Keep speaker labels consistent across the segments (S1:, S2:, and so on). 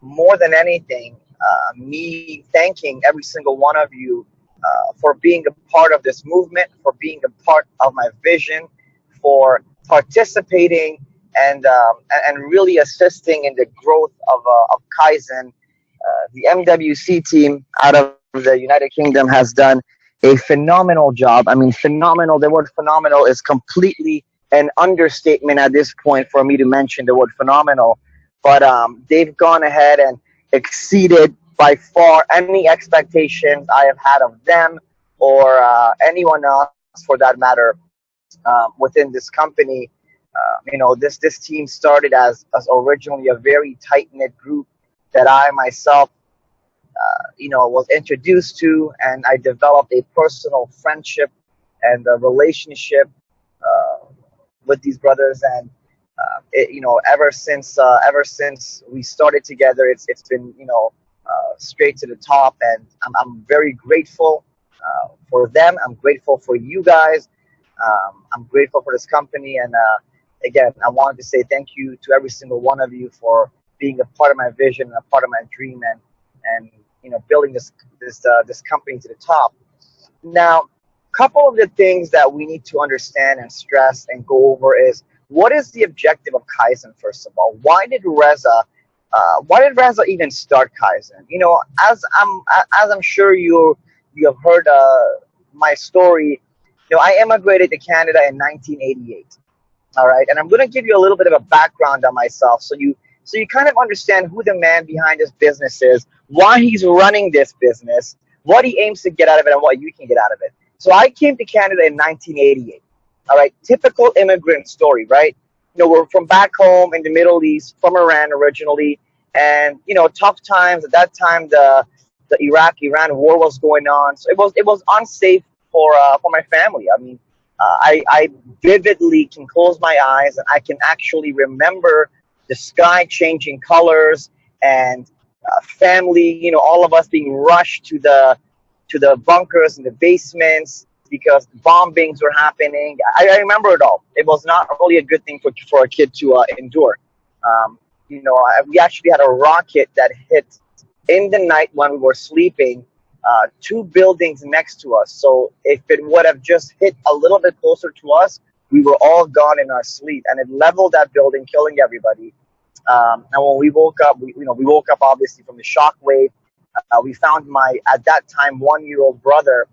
S1: more than anything, me thanking every single one of you for being a part of this movement, for being a part of my vision, for participating and really assisting in the growth of Kaizen. The MWC team out of the United Kingdom has done a phenomenal job. I mean, phenomenal. The word phenomenal is completely an understatement at this point for me to mention the word phenomenal. But they've gone ahead and exceeded by far any expectations I have had of them or anyone else for that matter within this company. This team started as originally a very tight knit group that I myself was introduced to, and I developed a personal friendship and a relationship uh, with these brothers. And ever since we started together, it's been straight to the top, and I'm very grateful for them. I'm grateful for you guys. I'm grateful for this company, and again, I wanted to say thank you to every single one of you for being a part of my vision and a part of my dream, and building this company to the top. Now, a couple of the things that we need to understand and stress and go over is what is the objective of Kaizen. First of all, why did Reza even start Kaizen? As I'm sure you have heard my story. I immigrated to Canada in 1988. All right, and I'm going to give you a little bit of a background on myself, so you kind of understand who the man behind this business is, why he's running this business, what he aims to get out of it, and what you can get out of it. So I came to Canada in 1988. All right, typical immigrant story, right? We're from back home in the Middle East, from Iran originally, and tough times at that time. The Iraq-Iran war was going on, so it was unsafe for my family. I mean, I vividly can close my eyes and I can actually remember the sky changing colors and family, all of us being rushed to the bunkers and the basements because bombings were happening. I remember it all. It was not really a good thing for a kid to endure. We actually had a rocket that hit in the night when we were sleeping, two buildings next to us. So if it would have just hit a little bit closer to us, we were all gone in our sleep, and it leveled that building, killing everybody. And when we woke up, we woke up obviously from the shock wave. We found my at that time 1-year-old brother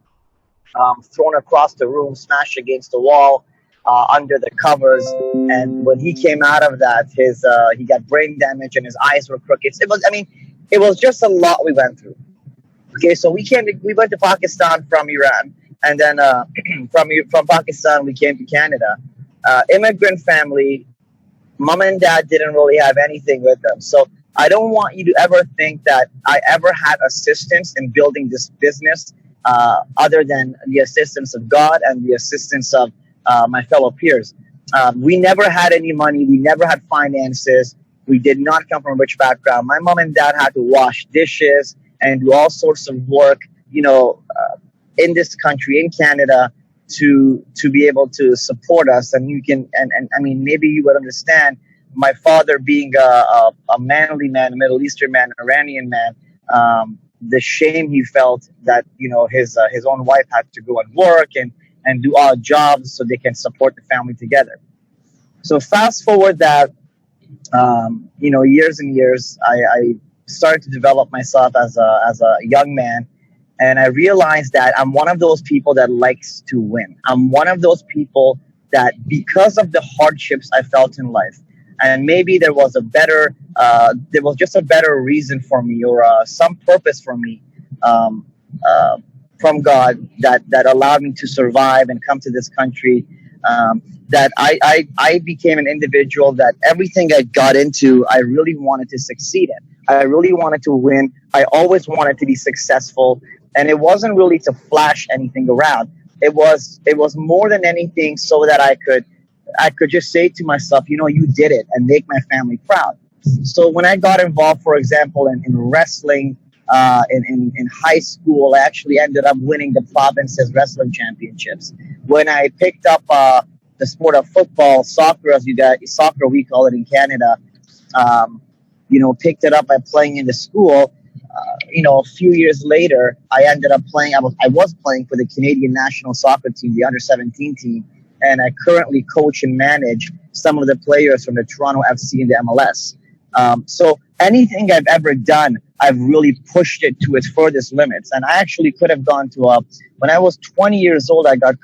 S1: thrown across the room, smashed against the wall under the covers. And when he came out of that, his he got brain damage and his eyes were crooked. It was just a lot we went through. Okay, so we went to Pakistan from Iran, and then from Pakistan we came to Canada. Immigrant family, mom and dad didn't really have anything with them. So I don't want you to ever think that I ever had assistance in building this business, other than the assistance of God and the assistance of my fellow peers. We never had any money. We never had finances. We did not come from a rich background. My mom and dad had to wash dishes and do all sorts of work, in this country, in Canada, to be able to support us. And you can, and I mean, maybe you would understand my father being a manly man, a Middle Eastern man, Iranian man, the shame he felt that his own wife had to go and work and do odd jobs so they can support the family together. So fast forward that, years and years, I started to develop myself as a young man, and I realized that I'm one of those people that likes to win. I'm one of those people that, because of the hardships I felt in life, and maybe there was just a better reason for me, or some purpose for me, um, uh, from God, that allowed me to survive and come to this country. That I became an individual that everything I got into, I really wanted to succeed in. I really wanted to win. I always wanted to be successful, and it wasn't really to flash anything around. It was more than anything so that I could just say to myself, you did it, and make my family proud. So when I got involved, for example, in wrestling, in high school, I actually ended up winning the province's wrestling championships. When I picked up the sport of football, soccer, as you guys, soccer we call it in Canada, um, picked it up by playing in the school. A few years later, I ended up playing. I was playing for the Canadian national soccer team, the under 17 team, and I currently coach and manage some of the players from the Toronto FC in the MLS. So anything I've ever done, I've really pushed it to its furthest limits. And I actually could have gone to when I was 20 years old, I got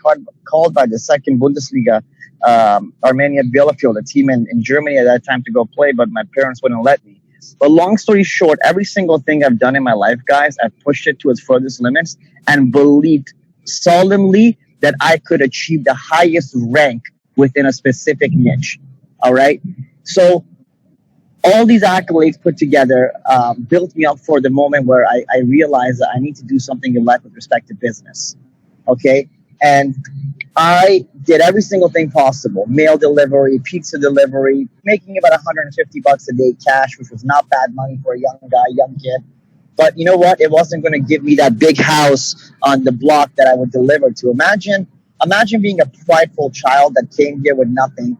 S1: called by the second Bundesliga, Armenia Bielefeld, a team in Germany at that time, to go play, but my parents wouldn't let me. But long story short, every single thing I've done in my life, guys, I've pushed it to its furthest limits and believed solemnly that I could achieve the highest rank within a specific niche. All right. So all these accolades put together built me up for the moment where I realized that I need to do something in life with respect to business. Okay. And I did every single thing possible: mail delivery, pizza delivery, making about $150 a day cash, which was not bad money for a young guy, young kid. But you know what? It wasn't going to give me that big house on the block that I would deliver to. Imagine being a prideful child that came here with nothing,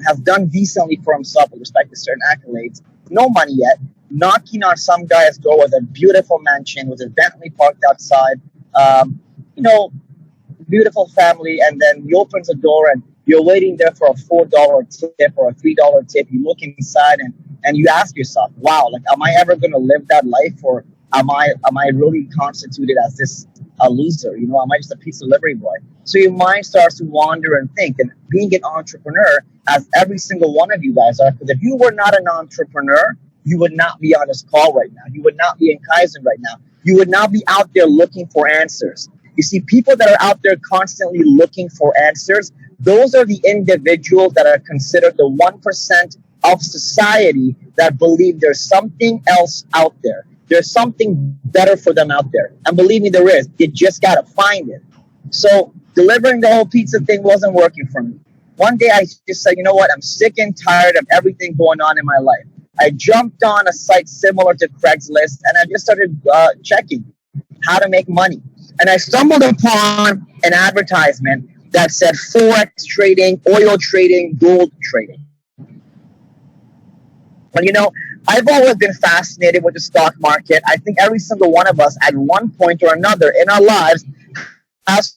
S1: has done decently for himself with respect to certain accolades, no money yet, knocking on some guy's door with a beautiful mansion, with a Bentley parked outside, you know, beautiful family, and then he opens the door and you're waiting there for a $4 tip or a $3 tip. You look inside and you ask yourself, wow, like, am I ever going to live that life, or am I really constituted as this a loser? Am I just a pizza delivery boy? So your mind starts to wander and think. And being an entrepreneur, as every single one of you guys are, because if you were not an entrepreneur, you would not be on this call right now. You would not be in Kaizen right now. You would not be out there looking for answers. You see, people that are out there constantly looking for answers, those are the individuals that are considered the 1% of society that believe there's something else out there. There's something better for them out there. And believe me, there is. You just got to find it. So delivering the whole pizza thing wasn't working for me. One day I just said, you know what? I'm sick and tired of everything going on in my life. I jumped on a site similar to Craigslist and I just started checking how to make money. And I stumbled upon an advertisement that said forex trading, oil trading, gold trading. But I've always been fascinated with the stock market. I think every single one of us at one point or another in our lives has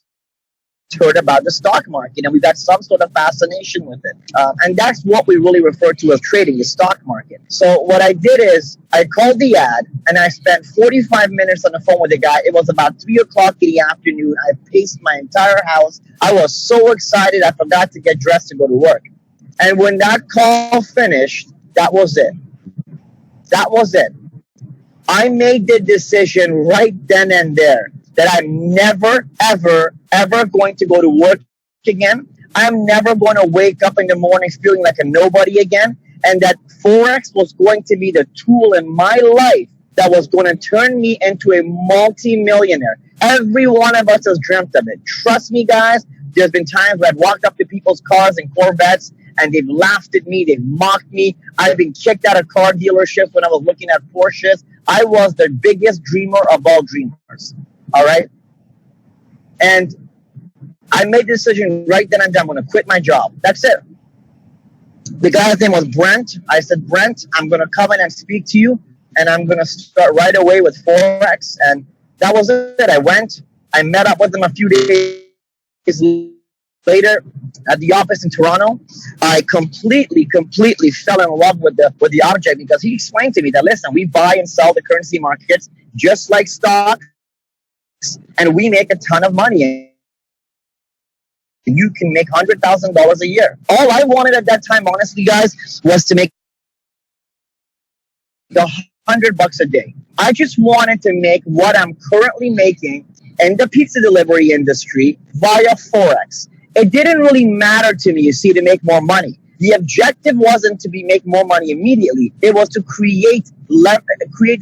S1: heard about the stock market, and we've got some sort of fascination with it. And that's what we really refer to as trading, the stock market. So what I did is I called the ad, and I spent 45 minutes on the phone with the guy. It was about 3 o'clock in the afternoon. I paced my entire house. I was so excited, I forgot to get dressed to go to work. And when that call finished, that was it. That was it. I made the decision right then and there that I'm never, ever, ever going to go to work again. I'm never going to wake up in the mornings feeling like a nobody again. And that forex was going to be the tool in my life that was going to turn me into a multi-millionaire. Every one of us has dreamt of it. Trust me, guys. There's been times where I've walked up to people's cars and Corvettes and they've laughed at me. They've mocked me. I've been kicked out of car dealerships when I was looking at Porsches. I was the biggest dreamer of all dreamers. All right. And I made the decision right then and there. I'm going to quit my job. That's it. The guy's name was Brent. I said, Brent, I'm going to come in and speak to you, and I'm going to start right away with forex. And that was it. I went. I met up with him a few days later at the office in Toronto. I completely fell in love with the object, because he explained to me that, listen, we buy and sell the currency markets just like stocks, and we make a ton of money. You can make $100,000 a year. All I wanted at that time, honestly, guys, was to make $100 a day. I just wanted to make what I'm currently making in the pizza delivery industry via forex. It didn't really matter to me, you see, to make more money. The objective wasn't to make more money immediately. It was to create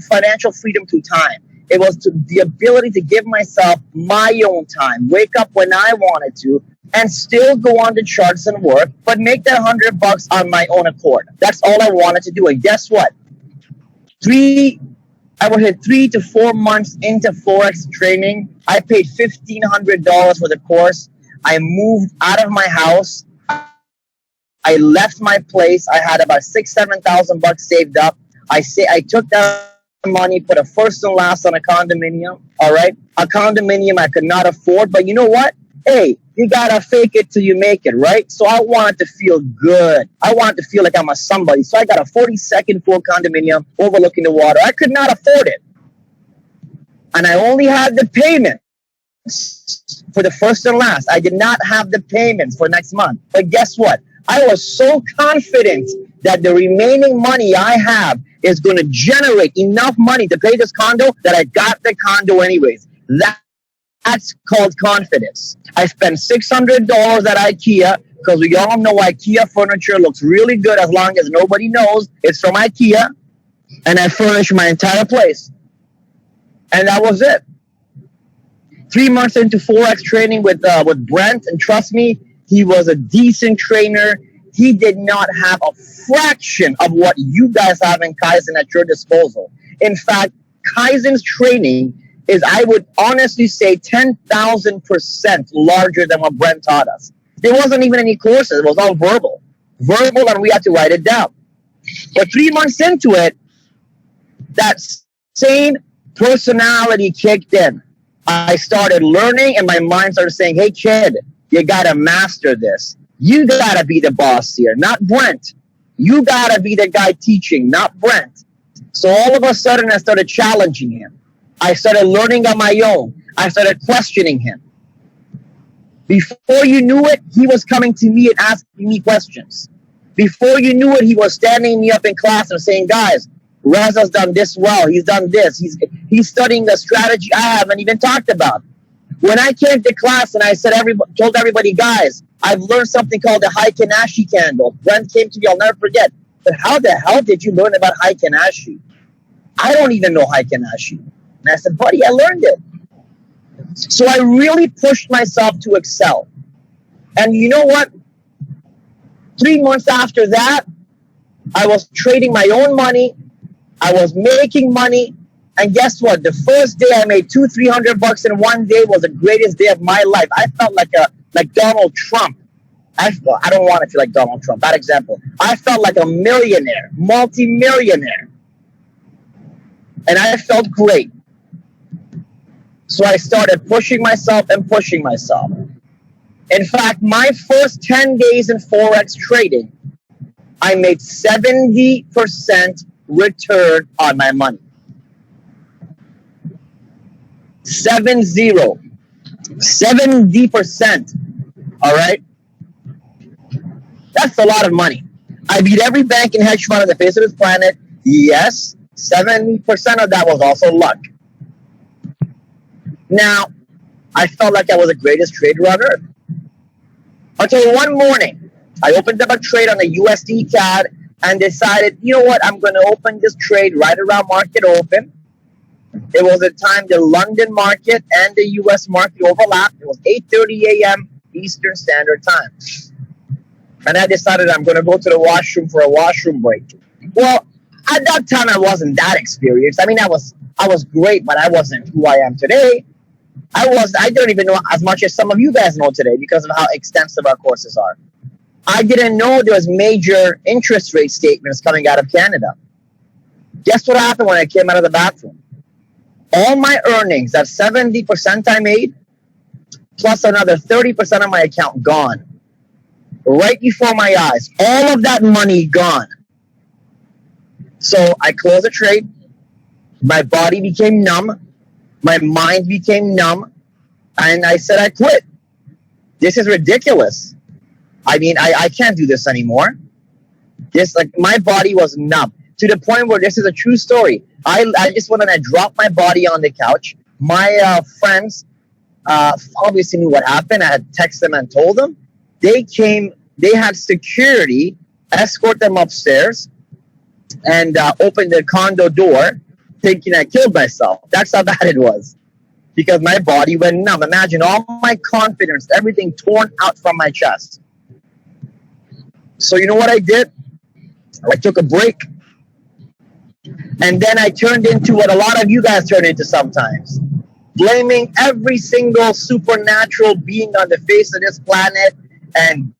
S1: financial freedom through time. It was the ability to give myself my own time, wake up when I wanted to, and still go on the charts and work, but make that $100 on my own accord. That's all I wanted to do. And guess what? I would hit 3 to 4 months into forex training. I paid $1,500 for the course. I moved out of my house. I left my place. I had about $6,000-7,000 saved up. I took that money, put a first and last on a condominium. All right, a condominium I could not afford, but you know what? Hey, you gotta fake it till you make it, right? So I wanted to feel good. I wanted to feel like I'm a somebody. So I got a 42nd floor condominium overlooking the water. I could not afford it, and I only had the payment for the first and last. I did not have the payments for next month. But guess what? I was so confident that the remaining money I have is going to generate enough money to pay this condo that I got the condo anyways. That's called confidence. I spent $600 at IKEA because we all know IKEA furniture looks really good as long as nobody knows it's from IKEA. And I furnished my entire place. And that was it. 3 months into forex training with Brent, and trust me, he was a decent trainer. He did not have a fraction of what you guys have in Kaizen at your disposal. In fact, Kaizen's training is, I would honestly say, 10,000% larger than what Brent taught us. There wasn't even any courses. It was all verbal. Verbal, and we had to write it down. But 3 months into it, that same personality kicked in. I started learning, and my mind started saying, hey, kid, you got to master this. You got to be the boss here, not Brent. You got to be the guy teaching, not Brent. So all of a sudden, I started challenging him. I started learning on my own. I started questioning him. Before you knew it, he was coming to me and asking me questions. Before you knew it, he was standing me up in class and saying, guys, Reza's done this well. He's done this. He's studying the strategy I haven't even talked about. When I came to class and I told everybody, guys, I've learned something called the Heikinashi candle. Brent came to me, I'll never forget. But how the hell did you learn about Heikinashi? I don't even know Heikinashi. And I said, buddy, I learned it. So I really pushed myself to excel. And you know what? 3 months after that, I was trading my own money. I was making money. And guess what? The first day I made $200-300 in one day was the greatest day of my life. I felt like Donald Trump. I don't want to feel like Donald Trump. Bad example. I felt like a millionaire, multi-millionaire. And I felt great. So I started pushing myself and pushing myself. In fact, my first 10 days in forex trading, I made 70% return on my money. 70%. All right? That's a lot of money. I beat every bank and hedge fund on the face of this planet. Yes, 70% of that was also luck. Now, I felt like I was the greatest trader on earth. Until one morning, I opened up a trade on the USD CAD and decided, you know what, I'm going to open this trade right around market open. It was the time the London market and the US market overlapped. It was 8:30 a.m. Eastern Standard Time. And I decided I'm going to go to the washroom for a washroom break. Well, at that time, I wasn't that experienced. I mean, I was great, but I wasn't who I am today. I don't even know as much as some of you guys know today because of how extensive our courses are. I didn't know there was major interest rate statements coming out of Canada. Guess what happened when I came out of the bathroom? All my earnings, that 70% I made, plus another 30% of my account gone. Right before my eyes. All of that money gone. So I closed the trade. My body became numb. My mind became numb. And I said, I quit. This is ridiculous. I mean, I can't do this anymore. My body was numb to the point where this is a true story. I just went and I dropped my body on the couch. My friends obviously knew what happened. I had texted them and told them. They came, they had security escort them upstairs and opened the condo door thinking I killed myself. That's how bad it was. Because my body went numb. Imagine all my confidence, everything torn out from my chest. So you know what I did? I took a break. And then I turned into what a lot of you guys turn into sometimes. Blaming every single supernatural being on the face of this planet and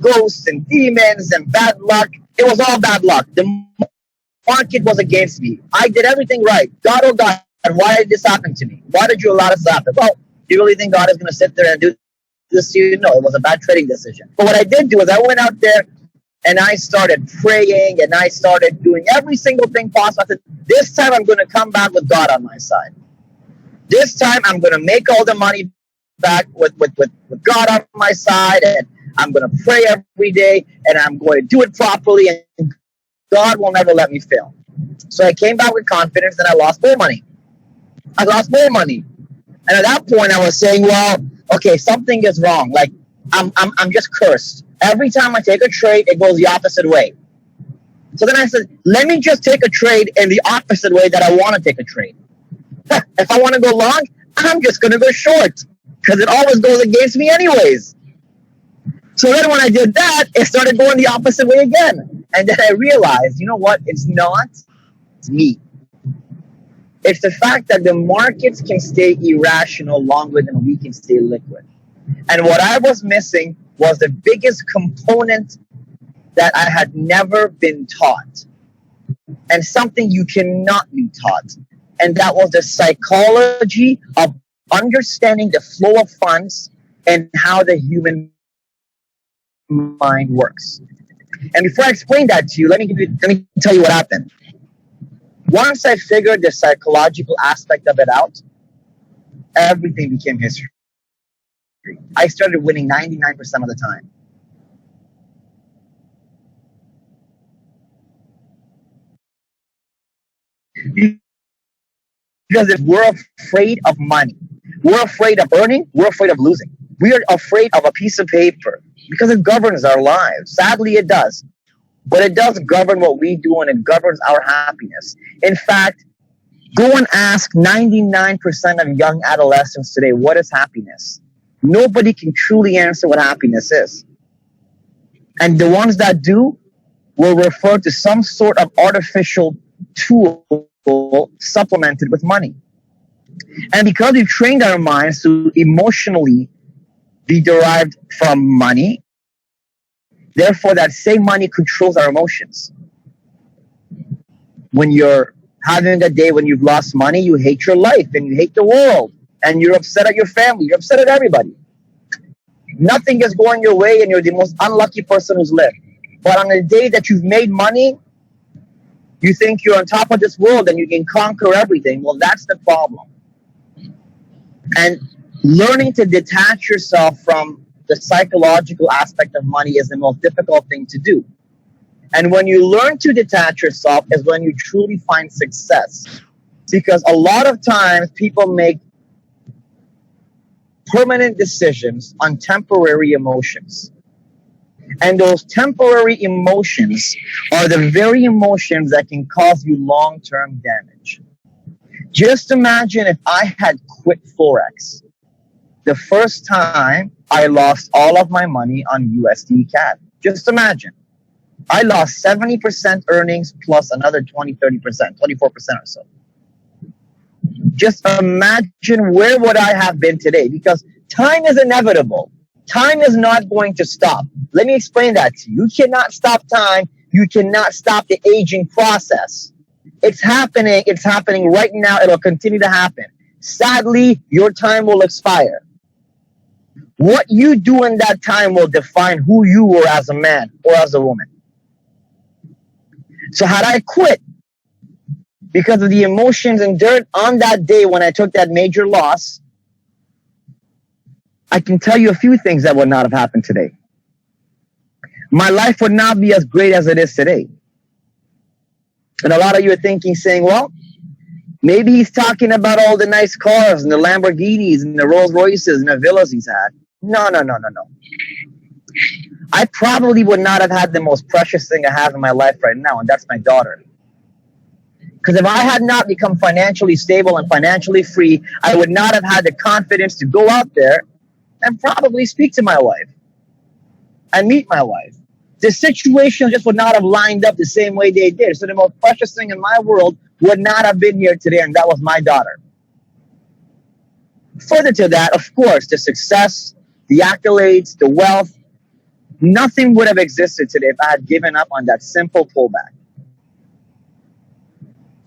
S1: ghosts and demons and bad luck. It was all bad luck. The market was against me. I did everything right. God, oh God, why did this happen to me? Why did you allow this to happen? Well, do you really think God is going to sit there and do this to you? No, it was a bad trading decision. But what I did do is I went out there and I started praying and I started doing every single thing possible. I said, this time I'm going to come back with God on my side. This time I'm going to make all the money back with God on my side, and I'm going to pray every day, and I'm going to do it properly, and God will never let me fail. So I came back with confidence, and I lost more money. I lost more money. And at that point, I was saying, well, okay, something is wrong. Like, I'm just cursed. Every time I take a trade, it goes the opposite way. So then I said, let me just take a trade in the opposite way that I want to take a trade. If I want to go long, I'm just going to go short because it always goes against me anyways. So then when I did that, it started going the opposite way again. And then I realized, you know what? It's not me. It's the fact that the markets can stay irrational longer than we can stay liquid. And what I was missing was the biggest component that I had never been taught, and something you cannot be taught. And that was the psychology of understanding the flow of funds and how the human mind works. And before I explain that to you, let me tell you what happened. Once I figured the psychological aspect of it out, everything became history. I started winning 99% of the time. Because if we're afraid of money, we're afraid of earning, we're afraid of losing. We are afraid of a piece of paper because it governs our lives. Sadly, it does. But it does govern what we do, and it governs our happiness. In fact, go and ask 99% of young adolescents today, what is happiness? Nobody can truly answer what happiness is. And the ones that do will refer to some sort of artificial tool supplemented with money. And because we've trained our minds to emotionally be derived from money, therefore that same money controls our emotions. When you're having a day when you've lost money, you hate your life and you hate the world and you're upset at your family, you're upset at everybody. Nothing is going your way and you're the most unlucky person who's lived. But on the day that you've made money, you think you're on top of this world and you can conquer everything. Well, that's the problem. And learning to detach yourself from the psychological aspect of money is the most difficult thing to do. And when you learn to detach yourself is when you truly find success. Because a lot of times people make permanent decisions on temporary emotions. And those temporary emotions are the very emotions that can cause you long-term damage. Just imagine if I had quit forex. The first time I lost all of my money on USD CAD. Just imagine. I lost 70% earnings plus another 20, 30%, 24% or so. Just imagine where would I have been today, because time is inevitable. Time is not going to stop. Let me explain that to you. You cannot stop time. You cannot stop the aging process. It's happening. It's happening right now. It'll continue to happen. Sadly, your time will expire. What you do in that time will define who you were as a man or as a woman. So had I quit because of the emotions endured on that day when I took that major loss, I can tell you a few things that would not have happened today. My life would not be as great as it is today. And a lot of you are thinking, saying, well, maybe he's talking about all the nice cars and the Lamborghinis and the Rolls Royces and the villas he's had. No. I probably would not have had the most precious thing I have in my life right now, and that's my daughter. Because if I had not become financially stable and financially free, I would not have had the confidence to go out there and probably speak to my wife and meet my wife. The situation just would not have lined up the same way they did. So the most precious thing in my world would not have been here today, and that was my daughter. Further to that, of course, the success, the accolades, the wealth, nothing would have existed today if I had given up on that simple pullback.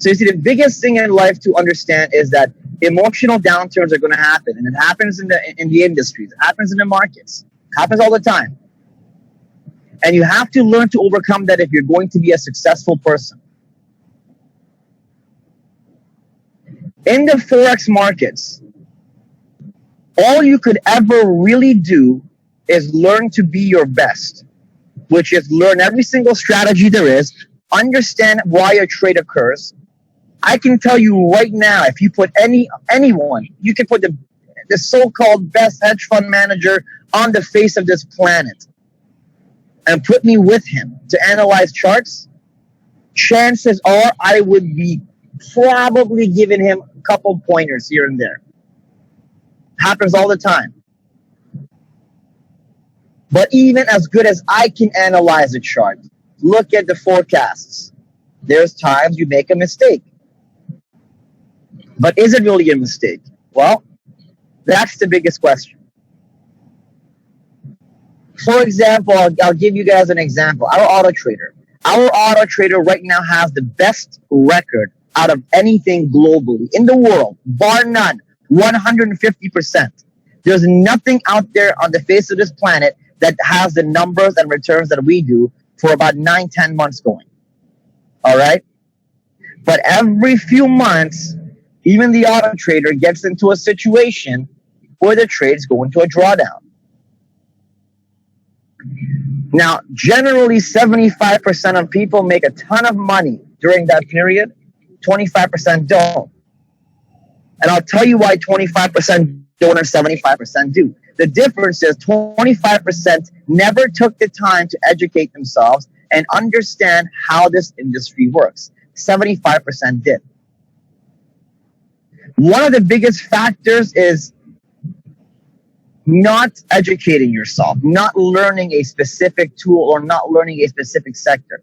S1: So you see, the biggest thing in life to understand is that emotional downturns are going to happen, and it happens in the industries, it happens in the markets, it happens all the time, and you have to learn to overcome that if you're going to be a successful person. In the forex markets, all you could ever really do is learn to be your best, which is learn every single strategy there is, understand why a trade occurs. I can tell you right now, if you put anyone, you can put the so-called best hedge fund manager on the face of this planet and put me with him to analyze charts, chances are I would be probably giving him a couple pointers here and there. Happens all the time. But even as good as I can analyze a chart, look at the forecasts. There's times you make a mistake. But is it really a mistake? Well, that's the biggest question. For example, I'll give you guys an example. Our auto trader right now has the best record out of anything globally in the world, bar none, 150%. There's nothing out there on the face of this planet that has the numbers and returns that we do for about 9-10 months going. All right? But every few months, even the auto trader gets into a situation where the trades go into a drawdown. Now, generally, 75% of people make a ton of money during that period. 25% don't. And I'll tell you why 25% don't and 75% do. The difference is 25% never took the time to educate themselves and understand how this industry works. 75% did. One of the biggest factors is not educating yourself, not learning a specific tool or not learning a specific sector.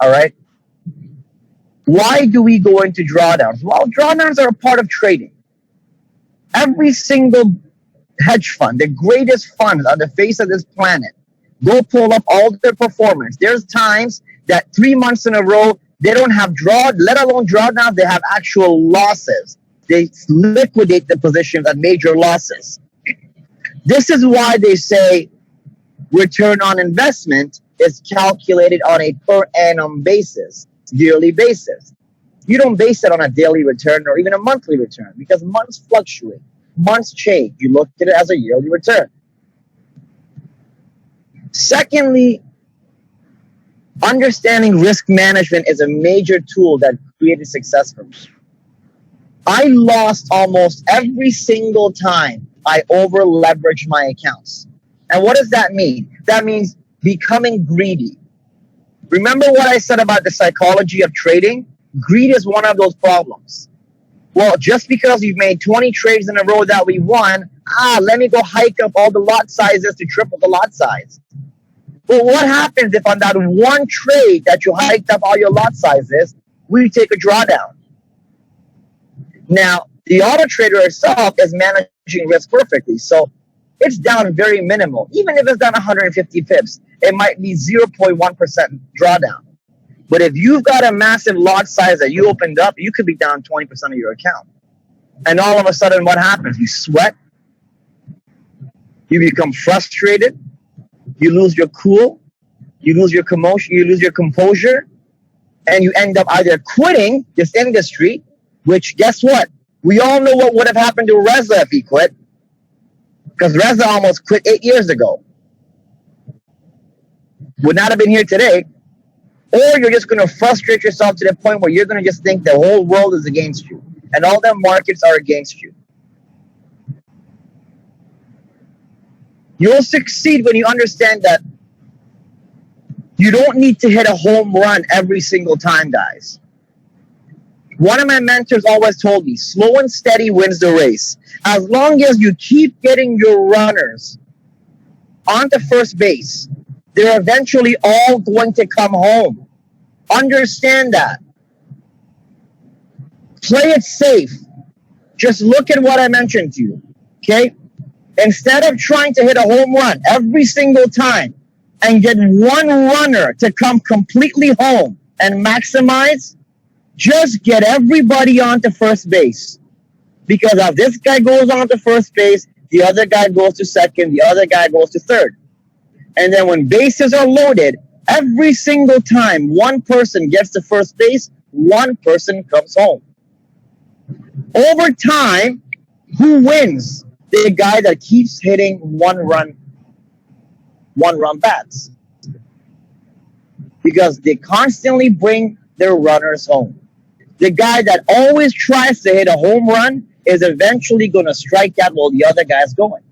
S1: All right? Why do we go into drawdowns? Well, drawdowns are a part of trading. Every single hedge fund, the greatest funds on the face of this planet, go pull up all their performance. There's times that 3 months in a row, they don't have let alone drawdowns, they have actual losses. They liquidate the positions at major losses. This is why they say return on investment is calculated on a per annum basis, yearly basis. You don't base it on a daily return or even a monthly return because months fluctuate. Months change. You look at it as a yearly return. Secondly, understanding risk management is a major tool that created success for me. I lost almost every single time I over leveraged my accounts. And what does that mean? That means becoming greedy. Remember what I said about the psychology of trading? Greed is one of those problems. Well, just because you've made 20 trades in a row that we won, let me go hike up all the lot sizes to triple the lot size. Well, what happens if on that one trade that you hiked up all your lot sizes, we take a drawdown? Now, the auto trader itself is managing risk perfectly, so it's down very minimal. Even if it's down 150 pips, it might be 0.1% drawdown. But if you've got a massive lot size that you opened up, you could be down 20% of your account. And all of a sudden, what happens? You sweat, you become frustrated, you lose your cool, you lose your commotion, you lose your composure, and you end up either quitting this industry, which guess what? We all know what would have happened to Reza if he quit. Because Reza almost quit 8 years ago. Would not have been here today. Or you're just going to frustrate yourself to the point where you're going to just think the whole world is against you. And all the markets are against you. You'll succeed when you understand that you don't need to hit a home run every single time, guys. One of my mentors always told me, slow and steady wins the race. As long as you keep getting your runners onto first base, they're eventually all going to come home. Understand that. Play it safe. Just look at what I mentioned to you, okay? Instead of trying to hit a home run every single time and get one runner to come completely home and maximize, Just get everybody onto first base. Because if this guy goes on to first base, the other guy goes to second, the other guy goes to third. And then when bases are loaded, every single time one person gets to first base, one person comes home. Over time, who wins? The guy that keeps hitting one run bats. Because they constantly bring their runners home. The guy that always tries to hit a home run is eventually going to strike out while the other guy's going.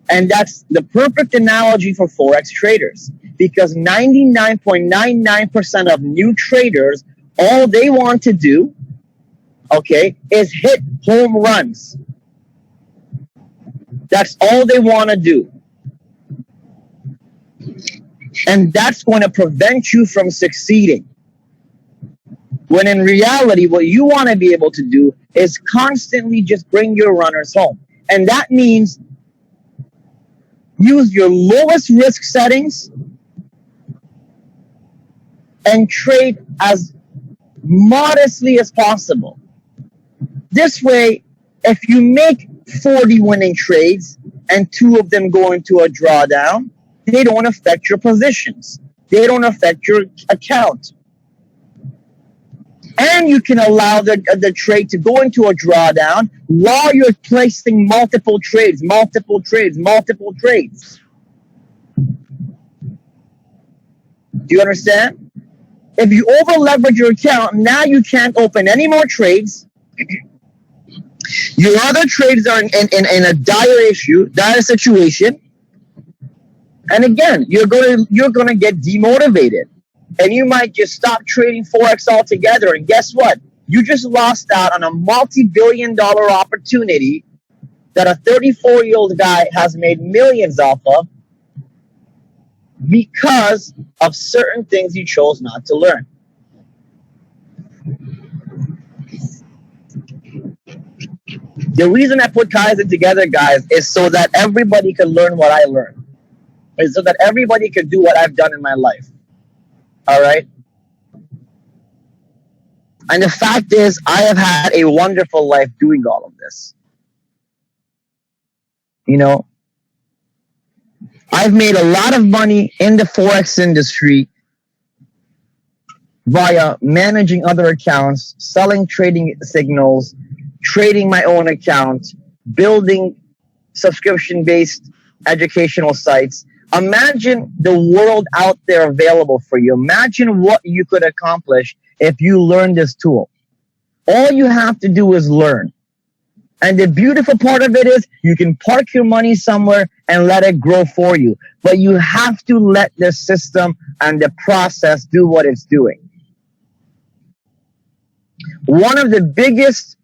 S1: And that's the perfect analogy for forex traders, because 99.99% of new traders, all they want to do, okay, is hit home runs. That's all they want to do. And that's going to prevent you from succeeding. When in reality, what you want to be able to do is constantly just bring your runners home. And that means use your lowest risk settings and trade as modestly as possible. This way, if you make 40 winning trades and 2 of them go into a drawdown, they don't affect your positions. They don't affect your account. And you can allow the trade to go into a drawdown while you're placing multiple trades. Do you understand? If you over leverage your account, now you can't open any more trades. Your other trades are in a dire situation. And again, you're gonna get demotivated. And you might just stop trading forex altogether. And guess what? You just lost out on a multi-billion-dollar opportunity that a 34-year-old guy has made millions off of because of certain things he chose not to learn. The reason I put Kaizen together, guys, is so that everybody can learn what I learned. Is so that everybody can do what I've done in my life. All right. And the fact is, I have had a wonderful life doing all of this. You know, I've made a lot of money in the forex industry via managing other accounts, selling trading signals, trading my own account, building subscription-based educational sites. Imagine the world out there available for you. Imagine what you could accomplish if you learn this tool. All you have to do is learn. And the beautiful part of it is you can park your money somewhere and let it grow for you. But you have to let the system and the process do what it's doing. One of the biggest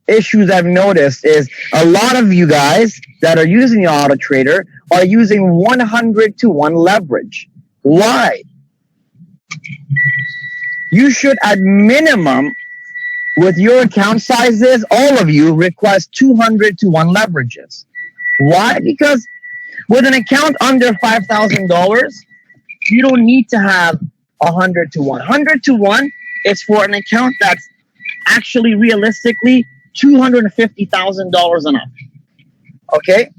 S1: issues I've noticed is a lot of you guys that are using the auto trader are using 100-to-1 leverage. Why? You should, at minimum, with your account sizes, all of you request 200-to-1 leverages. Why? Because with an account under $5,000, you don't need to have 100-to-1. 100-to-1 is for an account that's actually realistically $250,000 and up. Okay?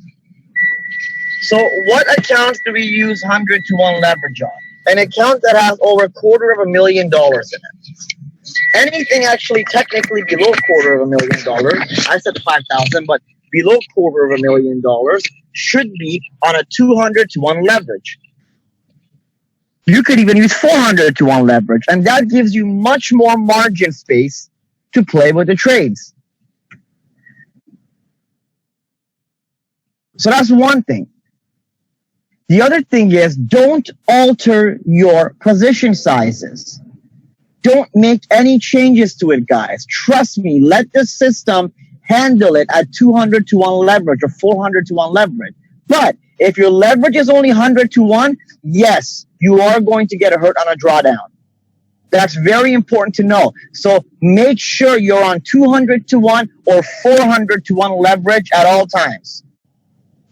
S1: So what accounts do we use 100-to-1 leverage on? An account that has over $250,000 in it. Anything actually technically below $250,000, I said 5,000, but below $250,000 should be on a 200-to-1 leverage. You could even use 400-to-1 leverage, and that gives you much more margin space to play with the trades. So that's one thing. The other thing is, don't alter your position sizes. Don't make any changes to it, guys. Trust me, let the system handle it at 200-to-1 leverage or 400-to-1 leverage. But if your leverage is only 100-to-1, yes, you are going to get hurt on a drawdown. That's very important to know. So make sure you're on 200-to-1 or 400-to-1 leverage at all times.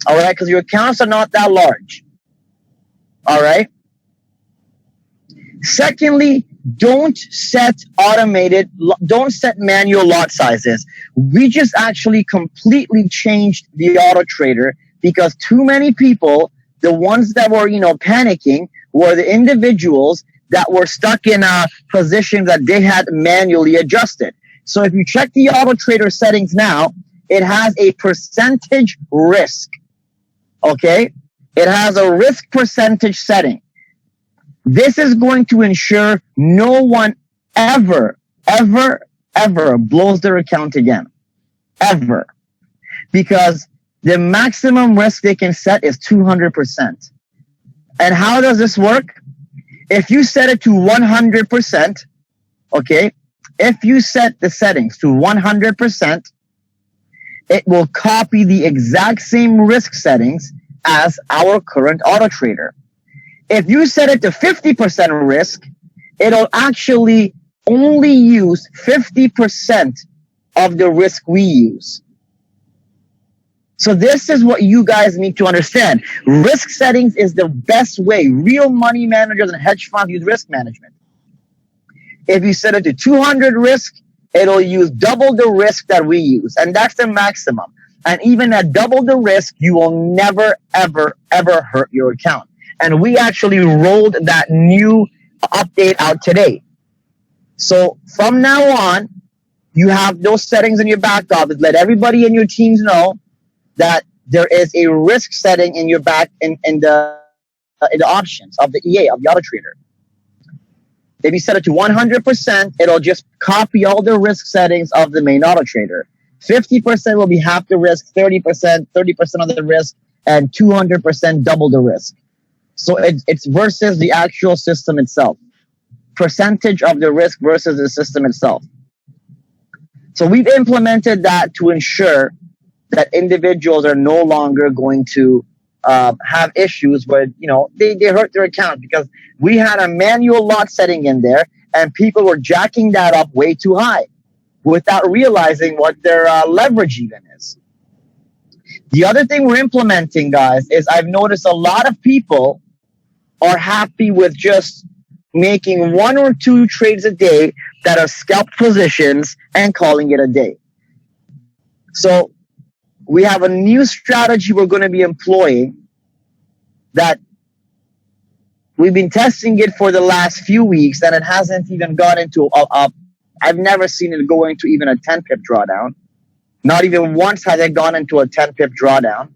S1: All right? Because your accounts are not that large. All right? Secondly, don't set manual lot sizes. We just actually completely changed the auto trader because too many people, the ones that were, panicking, were the individuals that were stuck in a position that they had manually adjusted. So if you check the auto trader settings now, it has a percentage risk. Okay? It has a risk percentage setting. This is going to ensure no one ever blows their account again. Ever. Because the maximum risk they can set is 200%. And how does this work? If you set it to 100%, okay, if you set the settings to 100%, it will copy the exact same risk settings as our current auto trader. If you set it to 50% risk, it'll actually only use 50% of the risk we use. So this is what you guys need to understand. Risk settings is the best way. Real money managers and hedge funds use risk management. If you set it to 200 risk, it'll use double the risk that we use. And that's the maximum. And even at double the risk, you will never, ever hurt your account. And we actually rolled that new update out today. So from now on, you have those settings in your back office. Let everybody in your teams know that there is a risk setting in your back in the options of the EA, of the auto trader. If you set it to 100%, it'll just copy all the risk settings of the main auto trader. 50% will be half the risk, 30% of the risk, and 200% double the risk. So it's versus the actual system itself. Percentage of the risk versus the system itself. So we've implemented that to ensure that individuals are no longer going to have issues where, they hurt their account because we had a manual lot setting in there and people were jacking that up way too high without realizing what their leverage even is. The other thing we're implementing, guys, is I've noticed a lot of people are happy with just making 1 or 2 trades a day that are scalp positions and calling it a day. So we have a new strategy we're going to be employing that we've been testing it for the last few weeks and it hasn't even gone into I've never seen it go into even a 10 pip drawdown. Not even once has it gone into a 10 pip drawdown.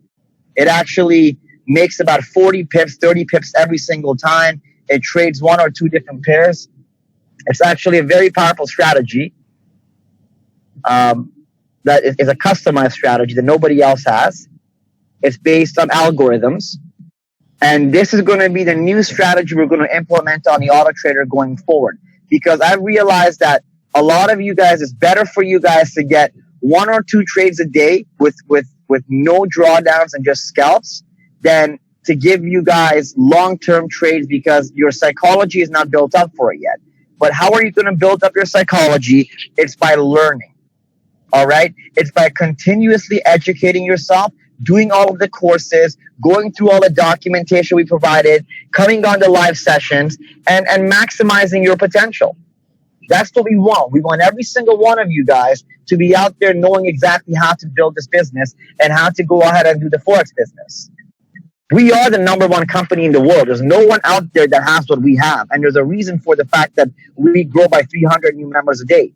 S1: It actually makes about 40 pips, 30 pips every single time. It trades 1 or 2 different pairs. It's actually a very powerful strategy. That is a customized strategy that nobody else has. It's based on algorithms. And this is going to be the new strategy we're going to implement on the auto trader going forward. Because I've realized that a lot of you guys, it's better for you guys to get 1 or 2 trades a day with no drawdowns and just scalps than to give you guys long-term trades because your psychology is not built up for it yet. But how are you going to build up your psychology? It's by learning. All right? It's by continuously educating yourself, doing all of the courses, going through all the documentation we provided, coming on the live sessions, and maximizing your potential. That's what we want. We want every single one of you guys to be out there knowing exactly how to build this business and how to go ahead and do the forex business. We are the #1 company in the world. There's no one out there that has what we have. And there's a reason for the fact that we grow by 300 new members a day.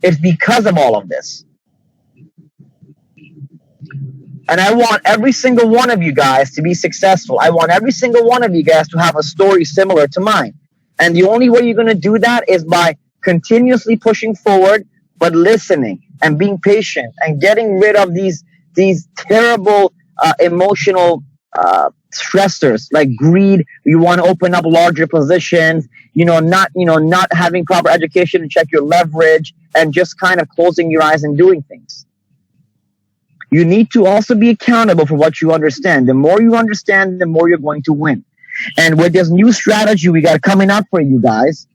S1: It's because of all of this. And I want every single one of you guys to be successful. I want every single one of you guys to have a story similar to mine. And the only way you're going to do that is by continuously pushing forward, but listening and being patient and getting rid of these terrible emotional stressors like greed. You want to open up larger positions, not having proper education to check your leverage and just kind of closing your eyes and doing things. You need to also be accountable for what you understand. The more you understand, the more you're going to win. And with this new strategy we got coming up for you guys,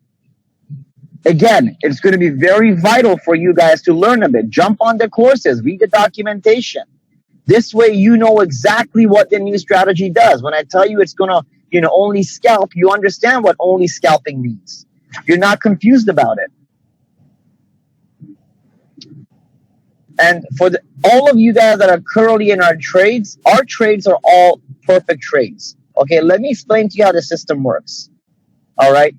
S1: again, it's going to be very vital for you guys to learn a bit. Jump on the courses, read the documentation. This way you know exactly what the new strategy does. When I tell you it's going to, only scalp, you understand what only scalping means. You're not confused about it. And for all of you guys that are currently in our trades are all perfect trades. Okay, let me explain to you how the system works. All right.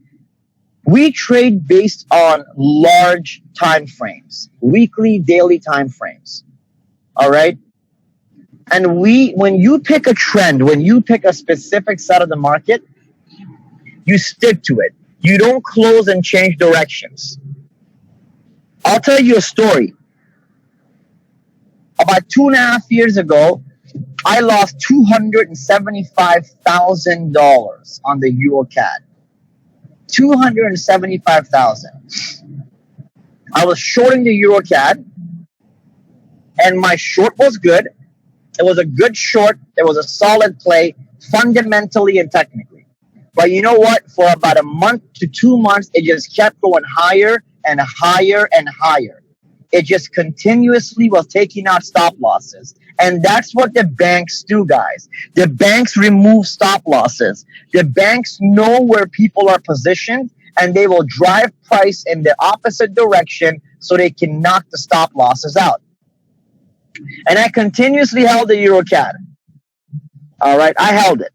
S1: We trade based on large time frames, weekly, daily time frames. All right. And when you pick a trend, when you pick a specific side of the market, you stick to it. You don't close and change directions. I'll tell you a story. About 2.5 years ago, I lost $275,000 on the EuroCAD. 275,000. I was shorting the EuroCAD, and my short was good. It was a good short. It was a solid play, fundamentally and technically. But you know what? For about a month to 2 months, it just kept going higher and higher and higher. It just continuously was taking out stop losses. And that's what the banks do, guys. The banks remove stop losses. The banks know where people are positioned, and they will drive price in the opposite direction so they can knock the stop losses out. And I continuously held the EuroCAD. All right, I held it.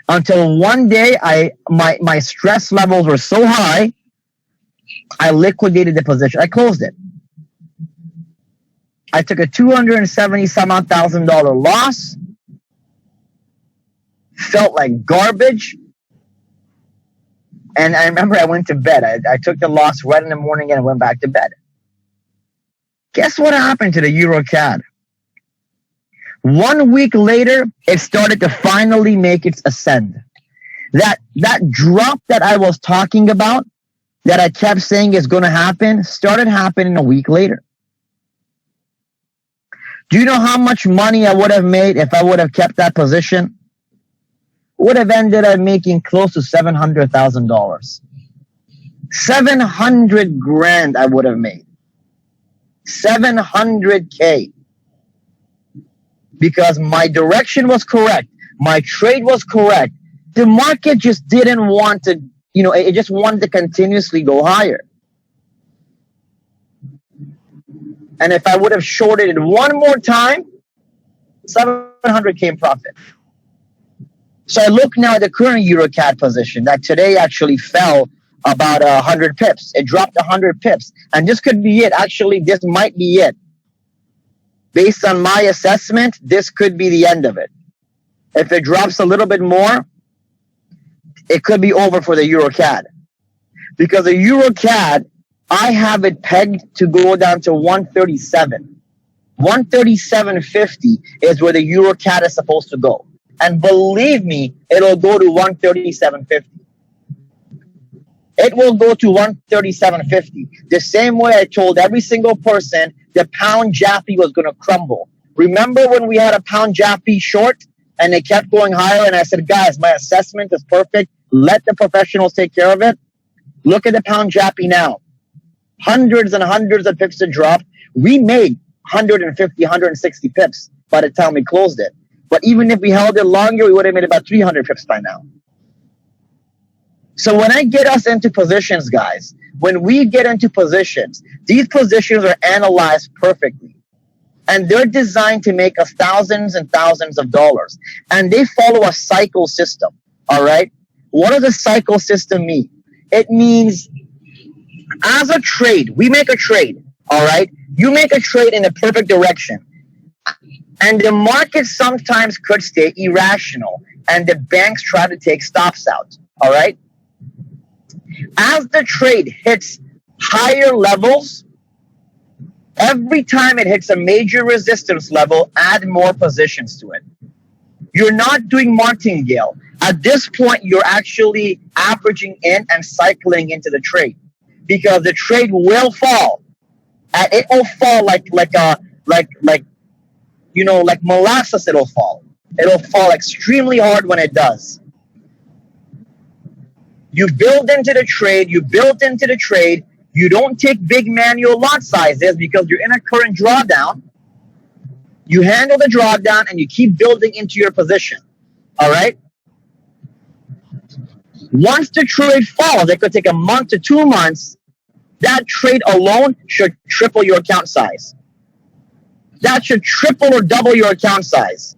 S1: Until one day, my stress levels were so high, I liquidated the position. I closed it. I took a $270,000 loss. Felt like garbage. And I remember I went to bed. I took the loss right in the morning and I went back to bed. Guess what happened to the EuroCAD? 1 week later, it started to finally make its ascend. That drop that I was talking about, that I kept saying is going to happen, started happening a week later. Do you know how much money I would have made if I would have kept that position? Would have ended up making close to $700,000. 700 grand I would have made. 700K. Because my direction was correct. My trade was correct. The market just didn't want to, it just wanted to continuously go higher. And if I would have shorted it one more time, 700K in profit. So I look now at the current EuroCAD position that today actually fell about 100 pips. It dropped 100 pips. And this could be it. Actually, this might be it. Based on my assessment, this could be the end of it. If it drops a little bit more, it could be over for the EuroCAD. Because the EuroCAD, I have it pegged to go down to 137. 137.50 is where the EuroCAD is supposed to go. And believe me, it'll go to 137.50. It will go to 137.50. The same way I told every single person the pound Jaffy was going to crumble. Remember when we had a pound Jaffy short and it kept going higher and I said, guys, my assessment is perfect. Let the professionals take care of it. Look at the pound Jaffy now. Hundreds and hundreds of pips to drop. We made 150, 160 pips by the time we closed it. But even if we held it longer, we would have made about 300 pips by now. So when I get us into positions, guys, when we get into positions, these positions are analyzed perfectly. And they're designed to make us thousands and thousands of dollars. And they follow a cycle system, all right? What does a cycle system mean? It means as a trade, we make a trade, all right? You make a trade in the perfect direction. And the market sometimes could stay irrational. And the banks try to take stops out, all right? As the trade hits higher levels, every time it hits a major resistance level, add more positions to it. You're not doing martingale. At this point, you're actually averaging in and cycling into the trade because the trade will fall. And it will fall like molasses. It'll fall. It'll fall extremely hard when it does. You build into the trade. You build into the trade. You don't take big manual lot sizes because you're in a current drawdown. You handle the drawdown and you keep building into your position. All right? Once the trade falls, it could take a month to 2 months. That trade alone should triple your account size. That should triple or double your account size.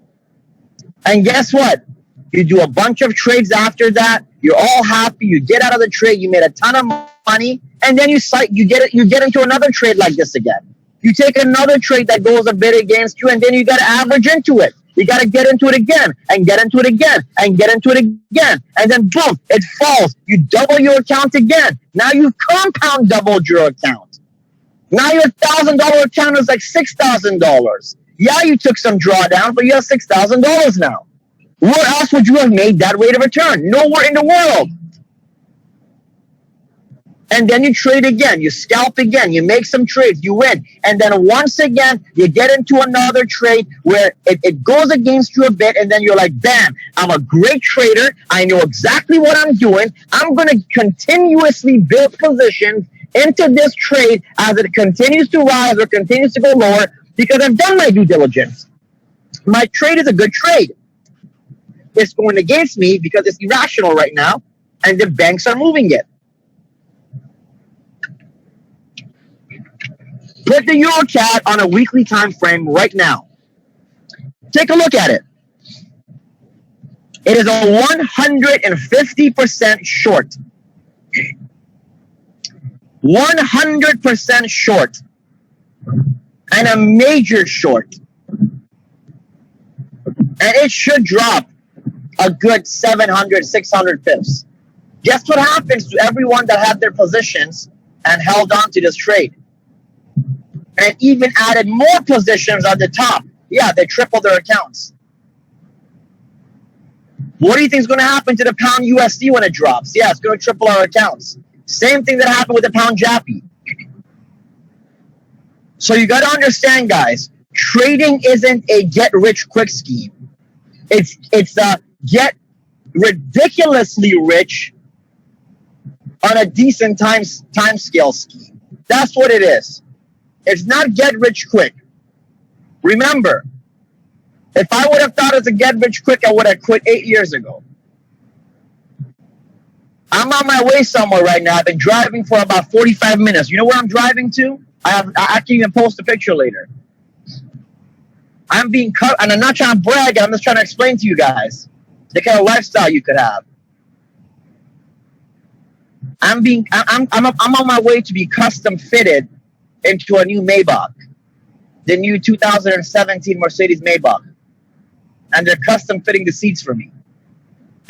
S1: And guess what? You do a bunch of trades after that. You're all happy. You get out of the trade. You made a ton of money, and then you get into another trade like this again. You take another trade that goes a bit against you, and then you got to average into it. You got to get into it again, and get into it again, and get into it again. And then boom, it falls. You double your account again. Now you've compound doubled your account. Now your $1,000 account is like $6,000. Yeah, you took some drawdown, but you have $6,000 now. Where else would you have made that rate of return? Nowhere in the world. And then you trade again, you scalp again, you make some trades, you win. And then once again, you get into another trade where it goes against you a bit, and then you're like, bam, I'm a great trader. I know exactly what I'm doing. I'm going to continuously build positions into this trade as it continues to rise or continues to go lower because I've done my due diligence. My trade is a good trade. It's going against me because it's irrational right now, and the banks are moving it. Put the EuroCAD on a weekly time frame right now. Take a look at it. It is a 150% short. 100% short. And a major short. And it should drop a good 700, 600 pips. Guess what happens to everyone that had their positions and held on to this trade? And even added more positions at the top. Yeah, they tripled their accounts. What do you think is going to happen to the pound USD when it drops? Yeah, it's going to triple our accounts. Same thing that happened with the pound Jappy. So you got to understand, guys, trading isn't a get-rich-quick scheme. It's a get ridiculously rich on a decent time scale scheme. That's what it is. It's not get rich quick. Remember, if I would have thought it's a get rich quick, I would have quit 8 years ago. I'm on my way somewhere right now. I've been driving for about 45 minutes. You know where I'm driving to? I can even post a picture later. I'm being cut, and I'm not trying to brag. I'm just trying to explain to you guys the kind of lifestyle you could have. I'm on my way to be custom fitted into a new Maybach, the new 2017 Mercedes Maybach, and they're custom fitting the seats for me.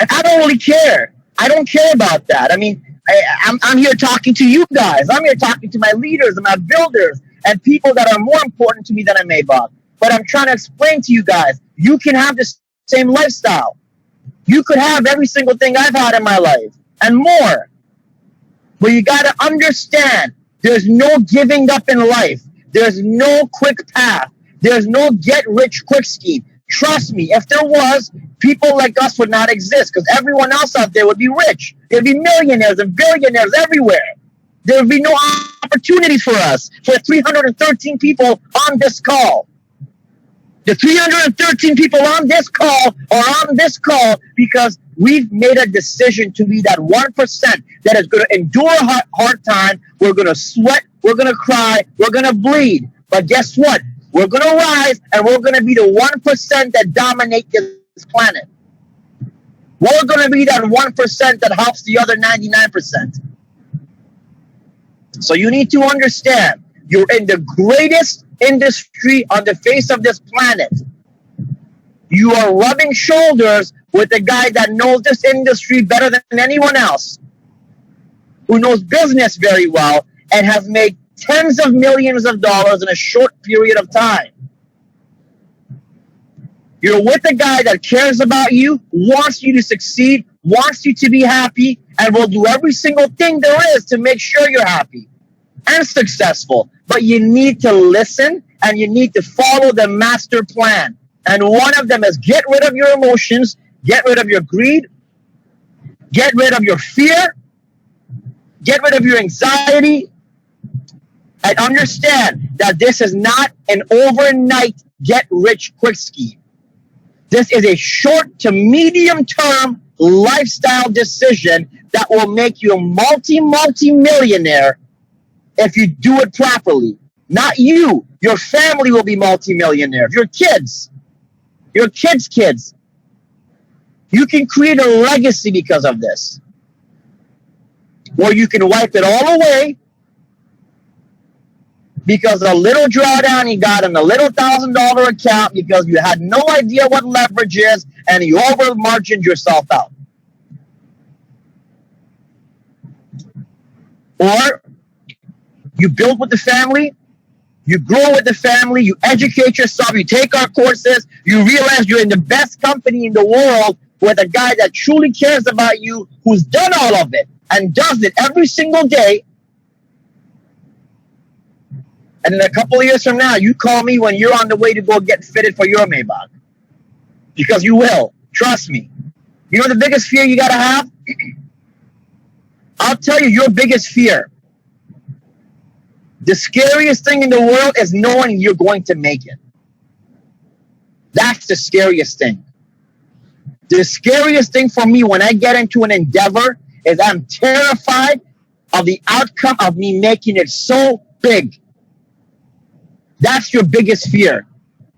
S1: And I don't really care. I don't care about that. I mean, I'm here talking to you guys. I'm here talking to my leaders and my builders and people that are more important to me than a Maybach. But I'm trying to explain to you guys, you can have the same lifestyle. You could have every single thing I've had in my life and more. But you got to understand, there's no giving up in life. There's no quick path. There's no get-rich-quick scheme. Trust me, if there was, people like us would not exist because everyone else out there would be rich. There'd be millionaires and billionaires everywhere. There would be no opportunities for us, for 313 people on this call. The 313 people on this call are on this call because we've made a decision to be that 1% that is going to endure a hard time. We're going to sweat. We're going to cry. We're going to bleed. But guess what? We're going to rise, and we're going to be the 1% that dominate this planet. We're going to be that 1% that helps the other 99%. So you need to understand, you're in the greatest industry on the face of this planet. You are rubbing shoulders with a guy that knows this industry better than anyone else, who knows business very well and has made tens of millions of dollars in a short period of time. You're with a guy that cares about you, wants you to succeed, wants you to be happy, and will do every single thing there is to make sure you're happy and successful. But you need to listen, and you need to follow the master plan. And one of them is get rid of your emotions, get rid of your greed, get rid of your fear, get rid of your anxiety, and understand that this is not an overnight get-rich-quick scheme. This is a short to medium-term lifestyle decision that will make you a multi-millionaire if you do it properly. Not you. Your family will be multi-millionaires. Your kids. Your kids' kids. You can create a legacy because of this. Where you can wipe it all away because a little drawdown you got in a little $1,000 account because you had no idea what leverage is and you over margined yourself out. Or you build with the family, you grow with the family, you educate yourself, you take our courses, you realize you're in the best company in the world with a guy that truly cares about you, who's done all of it and does it every single day. And in a couple of years from now, you call me when you're on the way to go get fitted for your Maybach. Because you will. Trust me. You know the biggest fear you got to have? I'll tell you your biggest fear. The scariest thing in the world is knowing you're going to make it. That's the scariest thing. The scariest thing for me when I get into an endeavor is I'm terrified of the outcome of me making it so big. That's your biggest fear.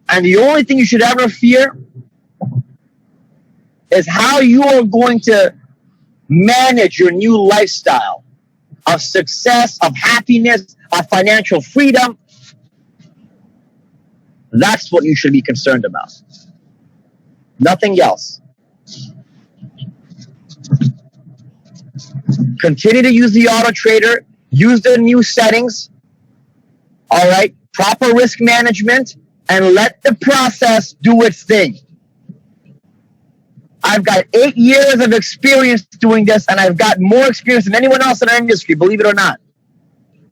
S1: And the only thing you should ever fear is how you are going to manage your new lifestyle of success, of happiness, of financial freedom. That's what you should be concerned about. Nothing else. Continue to use the auto trader. Use the new settings. All right. Proper risk management, and let the process do its thing. I've got 8 years of experience doing this, and I've got more experience than anyone else in our industry, believe it or not.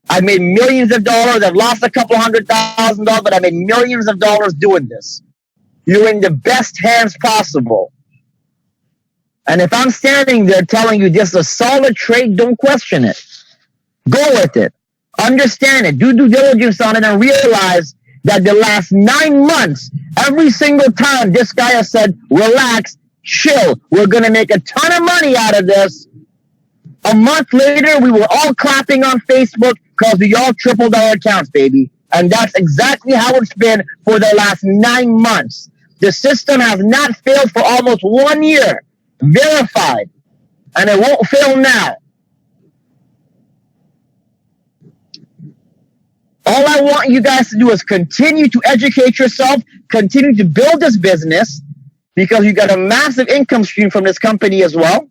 S1: I've made millions of dollars. I've lost a couple $100,000, but I made millions of dollars doing this. You're in the best hands possible. And if I'm standing there telling you this is a solid trade, don't question it. Go with it. Understand it. Do due diligence on it and realize that the last 9 months, every single time this guy has said, relax, chill, we're going to make a ton of money out of this. A month later, we were all clapping on Facebook because we all tripled our accounts, baby. And that's exactly how it's been for the last 9 months. The system has not failed for almost 1 year. Verified. And it won't fail now. All I want you guys to do is continue to educate yourself, continue to build this business, because you got a massive income stream from this company as well.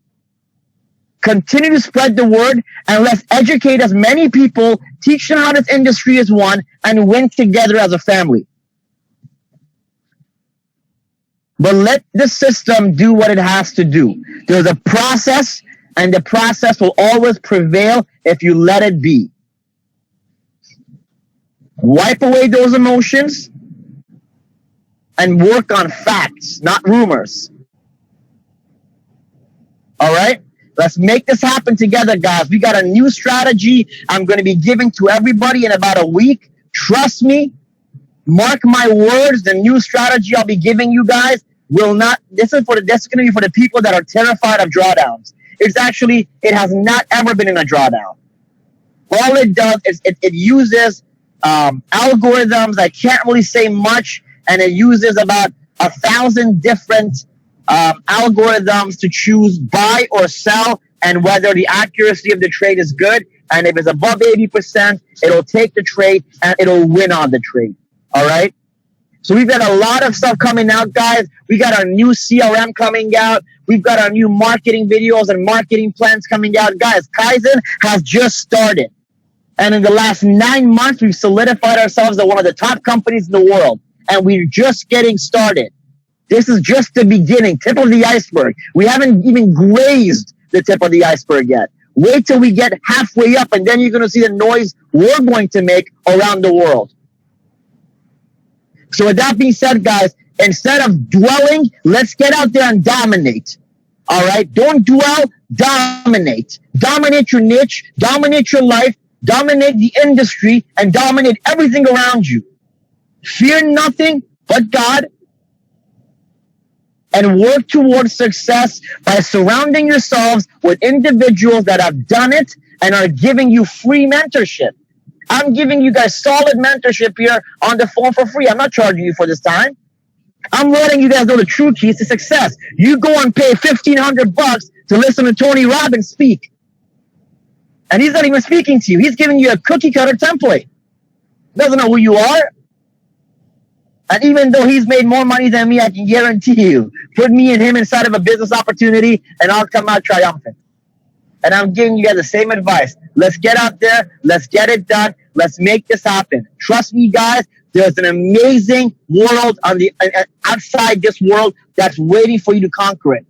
S1: Continue to spread the word, and let's educate as many people, teach them how this industry is won, and win together as a family. But let the system do what it has to do. There's a process, and the process will always prevail if you let it be. Wipe away those emotions and work on facts, not rumors. All right? Let's make this happen together, guys. We got a new strategy I'm going to be giving to everybody in about a week. Trust me. Mark my words. The new strategy I'll be giving you guys will not, this is going to be for the people that are terrified of drawdowns. It has not ever been in a drawdown. All it does is it uses algorithms. I can't really say much, and it uses about 1,000 different algorithms to choose buy or sell and whether the accuracy of the trade is good. And if it's above 80%, it'll take the trade and it'll win on the trade. All right. So we've got a lot of stuff coming out, guys. We got our new CRM coming out. We've got our new marketing videos and marketing plans coming out. Guys, Kaizen has just started. And in the last 9 months, we've solidified ourselves as one of the top companies in the world. And we're just getting started. This is just the beginning, tip of the iceberg. We haven't even grazed the tip of the iceberg yet. Wait till we get halfway up, and then you're going to see the noise we're going to make around the world. So with that being said, guys, instead of dwelling, let's get out there and dominate. All right? Don't dwell, dominate. Dominate your niche, dominate your life, dominate the industry, and dominate everything around you. Fear nothing but God. and work towards success by surrounding yourselves with individuals that have done it and are giving you free mentorship. I'm giving you guys solid mentorship here on the phone for free. I'm not charging you for this time. I'm letting you guys know the true keys to success. You go and pay $1,500 to listen to Tony Robbins speak. And he's not even speaking to you. He's giving you a cookie cutter template. Doesn't know who you are. And even though he's made more money than me, I can guarantee you, put me and him inside of a business opportunity and I'll come out triumphant. And I'm giving you guys the same advice. Let's get out there. Let's get it done. Let's make this happen. Trust me, guys. There's an amazing world on the outside this world that's waiting for you to conquer it.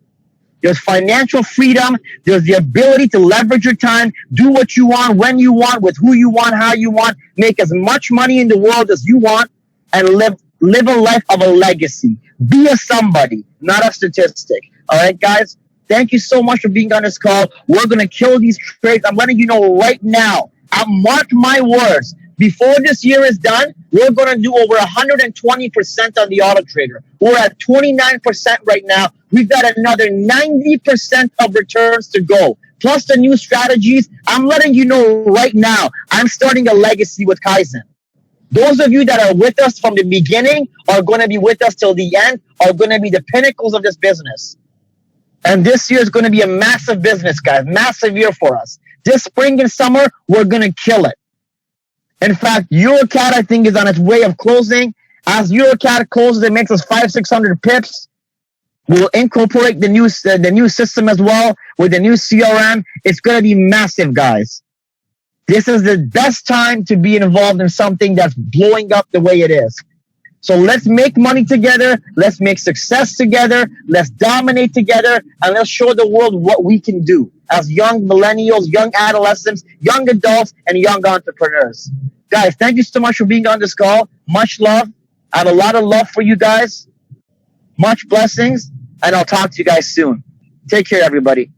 S1: There's financial freedom. There's the ability to leverage your time, do what you want, when you want, with who you want, how you want, make as much money in the world as you want, and live a life of a legacy. Be a somebody, not a statistic. All right, guys? Thank you so much for being on this call. We're going to kill these trades. I'm letting you know right now. Mark my words. Before this year is done, we're going to do over 120% on the auto trader. We're at 29% right now. We've got another 90% of returns to go. Plus the new strategies. I'm letting you know right now, I'm starting a legacy with Kaizen. Those of you that are with us from the beginning are going to be with us till the end, are going to be the pinnacles of this business. And this year is going to be a massive business, guys. Massive year for us. This spring and summer, we're going to kill it. In fact, Eurocat, I think, is on its way of closing. As Eurocat closes, it makes us 500-600 pips. We'll incorporate the new system as well with the new CRM. It's going to be massive, guys. This is the best time to be involved in something that's blowing up the way it is. So let's make money together. Let's make success together. Let's dominate together. And let's show the world what we can do as young millennials, young adolescents, young adults, and young entrepreneurs. Guys, thank you so much for being on this call. Much love. I have a lot of love for you guys. Much blessings. And I'll talk to you guys soon. Take care, everybody.